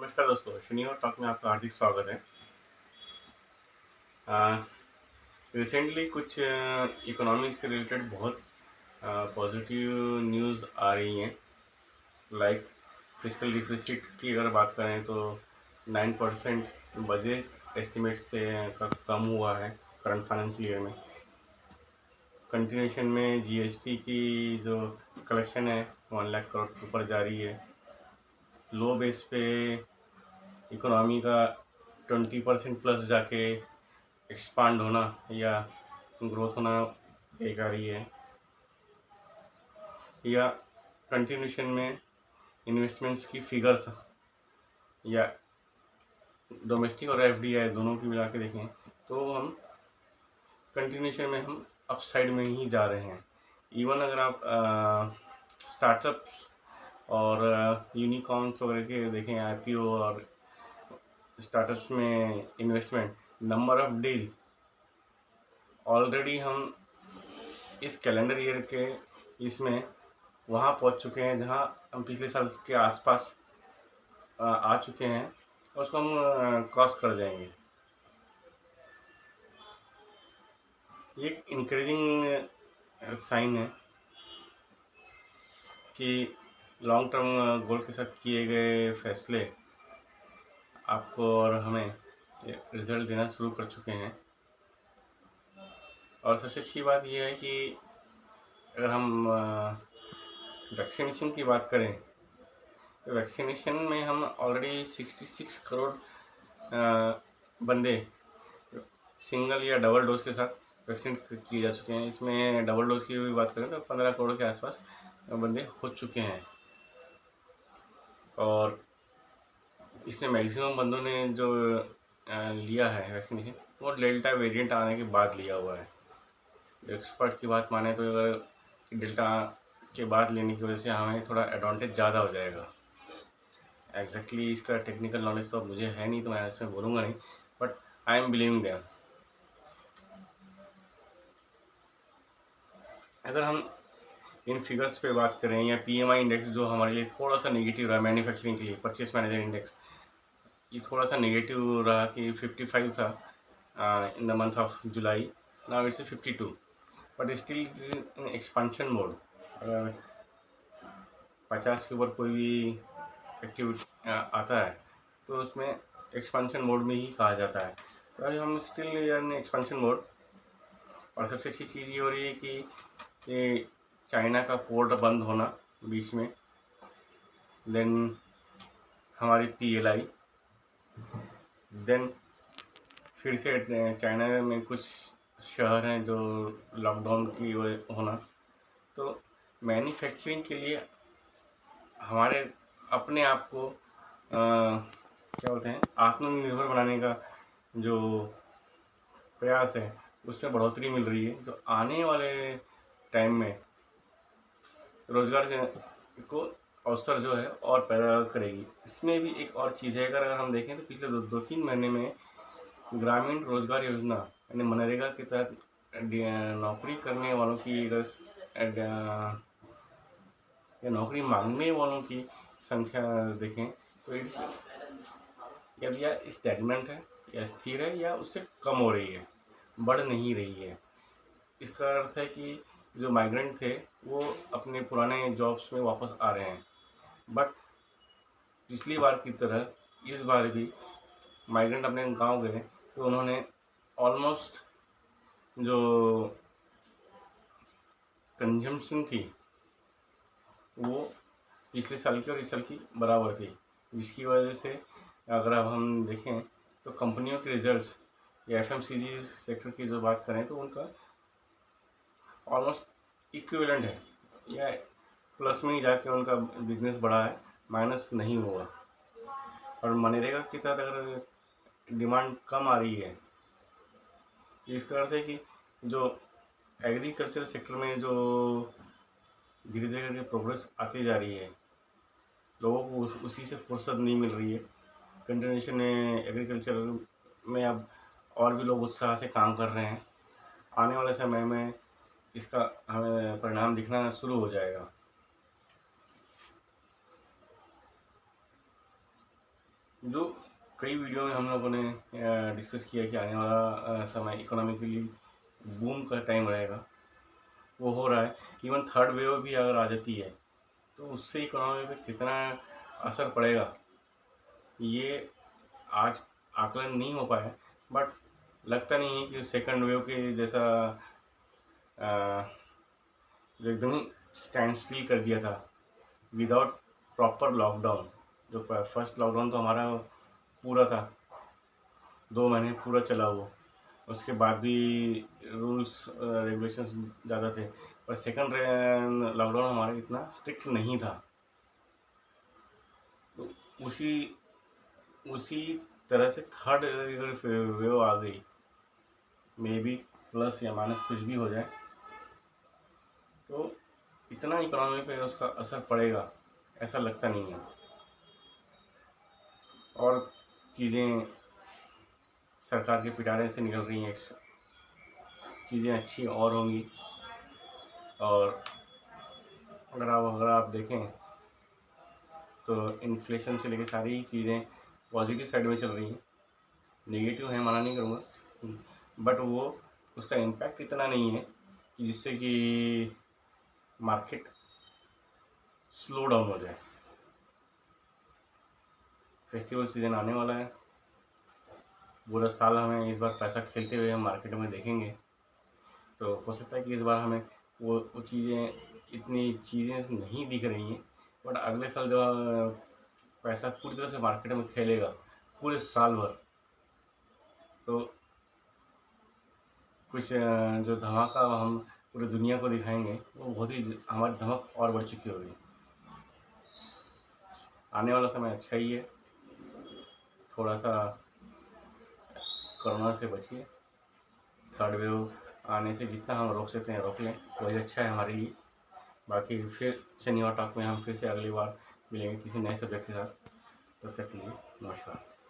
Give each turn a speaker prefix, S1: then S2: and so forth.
S1: नमस्कार दोस्तों, शनिवार टॉक में आपका हार्दिक स्वागत है। रिसेंटली कुछ इकोनॉमी से रिलेटेड बहुत पॉजिटिव न्यूज़ आ रही हैं। लाइक फिस्कल डिफिसिट की अगर बात करें तो 9% बजट एस्टिमेट से का कम हुआ है करंट फाइनेंशियल ईयर में। कंटिन्यूशन में जीएसटी की जो कलेक्शन है 1 लाख करोड़ के ऊपर जा रही है। लो बेस पे इकोनॉमी का 20% प्लस जाके एक्सपांड होना या ग्रोथ होना बेकारी है। या कंटिन्यूशन में इन्वेस्टमेंट्स की फिगर्स या डोमेस्टिक और एफडीआई दोनों की मिला के देखें तो हम कंटिन्यूशन में हम अपसाइड में ही जा रहे हैं। इवन अगर आप स्टार्टअप्स और यूनिकॉर्न्स वगैरह के देखें, आईपीओ और स्टार्टअप्स में investment number of deal already हम इस कैलेंडर ईयर के इसमें वहाँ पहुँच चुके हैं जहाँ हम पिछले साल के आसपास आ चुके हैं और उसको हम क्रॉस कर जाएंगे। ये एक इंक्रीजिंग साइन है कि लॉन्ग टर्म गोल के साथ किए गए फैसले आपको और हमें रिजल्ट देना शुरू कर चुके हैं। और सबसे अच्छी बात यह है कि अगर हम वैक्सीनेशन की बात करें तो वैक्सीनेशन में हम ऑलरेडी 66 करोड़ बंदे सिंगल या डबल डोज के साथ वैक्सीन किए जा चुके हैं। इसमें डबल डोज की भी बात करें तो 15 करोड़ के आसपास बंदे हो चुके हैं। और इसमें मैक्सिमम बंदों ने जो लिया है वैक्सीनेशन वो डेल्टा वेरिएंट आने के बाद लिया हुआ है। एक्सपर्ट की बात माने तो अगर डेल्टा के बाद लेने की वजह से हमें थोड़ा एडवांटेज ज़्यादा हो जाएगा। एग्जैक्टली इसका टेक्निकल नॉलेज तो मुझे है नहीं तो मैं इसमें बोलूँगा नहीं, but I am believing there. अगर हम इन फिगर्स पे बात करें या पीएमआई इंडेक्स जो हमारे लिए थोड़ा सा नेगेटिव रहा मैन्युफैक्चरिंग के लिए, परचेस मैनेजर इंडेक्स ये थोड़ा सा नेगेटिव रहा कि 55 था in the month of July. Now it's 52, but still in expansion mode. अगर 50 के ऊपर कोई भी एक्टिविटी आता है तो उसमें एक्सपेंशन मोड में ही कहा जाता है। तो अभी हम स्टिल इन एक्सपेंशन मोड। और सबसे अच्छी चीज़ ये हो रही है कि ये चाइना का पोर्ट बंद होना बीच में, देन हमारी पीएलआई, देन फिर से चाइना में कुछ शहर हैं जो लॉकडाउन की होना। तो मैन्युफैक्चरिंग के लिए हमारे अपने आप को क्या बोलते हैं आत्मनिर्भर बनाने का जो प्रयास है उसमें बढ़ोतरी मिल रही है, जो आने वाले टाइम में रोजगार को अवसर जो है और पैदा करेगी। इसमें भी एक और चीज़ है, अगर हम देखें तो पिछले दो तीन महीने में ग्रामीण रोजगार योजना यानी मनरेगा के तहत नौकरी करने वालों की या नौकरी मांगने वालों की संख्या देखें तो इट्स या स्टैग्नेंट है या स्थिर है या उससे कम हो रही है, बढ़ नहीं रही है। इसका अर्थ है कि जो माइग्रेंट थे वो अपने पुराने जॉब्स में वापस आ रहे हैं। बट पिछली बार की तरह इस बार भी माइग्रेंट अपने गांव गए तो उन्होंने ऑलमोस्ट जो कंजम्पशन थी वो पिछले साल की और इस साल की बराबर थी, जिसकी वजह से अगर अब हम देखें तो कंपनियों के रिजल्ट्स या एफएमसीजी सेक्टर की जो बात करें तो उनका ऑलमोस्ट इक्विवेलेंट है या प्लस में ही जाके उनका बिजनेस बढ़ा है, माइनस नहीं हुआ। और मनरेगा के तहत अगर डिमांड कम आ रही है इसका अर्थ है कि जो एग्रीकल्चर सेक्टर में जो धीरे धीरे करके प्रोग्रेस आती जा रही है, लोगों को उसी से फुर्सत नहीं मिल रही है। कंटिन्यूशन में एग्रीकल्चर में अब और भी लोग उत्साह से काम कर रहे हैं। आने वाले समय में इसका हमें परिणाम दिखना शुरू हो जाएगा। जो कई वीडियो में हम लोगों ने डिस्कस किया कि आने वाला समय इकोनॉमिकली बूम का टाइम रहेगा, वो हो रहा है। इवन थर्ड वेव भी अगर आ जाती है तो उससे इकोनॉमी पे कितना असर पड़ेगा ये आज आकलन नहीं हो पाया, बट लगता नहीं है कि सेकंड वेव के जैसा जो एकदम ही स्टैंड स्टिल कर दिया था विदाउट प्रॉपर लॉकडाउन। जो फर्स्ट लॉकडाउन तो हमारा पूरा था, 2 महीने पूरा चला वो, उसके बाद भी रूल्स रेगुलेशंस ज़्यादा थे, पर सेकंड लॉकडाउन हमारा इतना स्ट्रिक्ट नहीं था। तो उसी उसी तरह से थर्ड वेव आ गई, मे बी प्लस या माइनस कुछ भी हो जाए, तो इतना इकोनॉमी पे उसका असर पड़ेगा ऐसा लगता नहीं है। और चीज़ें सरकार के पिटारे से निकल रही हैं, चीज़ें अच्छी और होंगी। और अगर आप देखें तो इन्फ्लेशन से लेकर सारी चीज़ें पॉजिटिव साइड में चल रही हैं। नेगेटिव है मना नहीं करूँगा, बट वो उसका इम्पैक्ट इतना नहीं है कि जिससे कि मार्केट स्लो डाउन हो जाए। फेस्टिवल सीज़न आने वाला है, पूरा साल हमें इस बार पैसा खेलते हुए हम मार्केट में देखेंगे, तो हो सकता है कि इस बार हमें वो चीज़ें इतनी चीज़ें नहीं दिख रही हैं, बट अगले साल जब पैसा पूरी तरह से मार्केट में खेलेगा पूरे साल भर, तो कुछ जो धमाका हम पूरी दुनिया को दिखाएंगे वो बहुत ही हमारी धमक और बढ़ चुकी होगी। आने वाला समय अच्छा ही है, थोड़ा सा कोरोना से बचिए, थर्ड वेव आने से जितना हम रोक सकते हैं रोक लें, वही अच्छा है हमारे लिए। बाकी फिर शनिवार टॉक में हम फिर से अगली बार मिलेंगे किसी नए सब्जेक्ट के साथ। तब तक के लिए नमस्कार।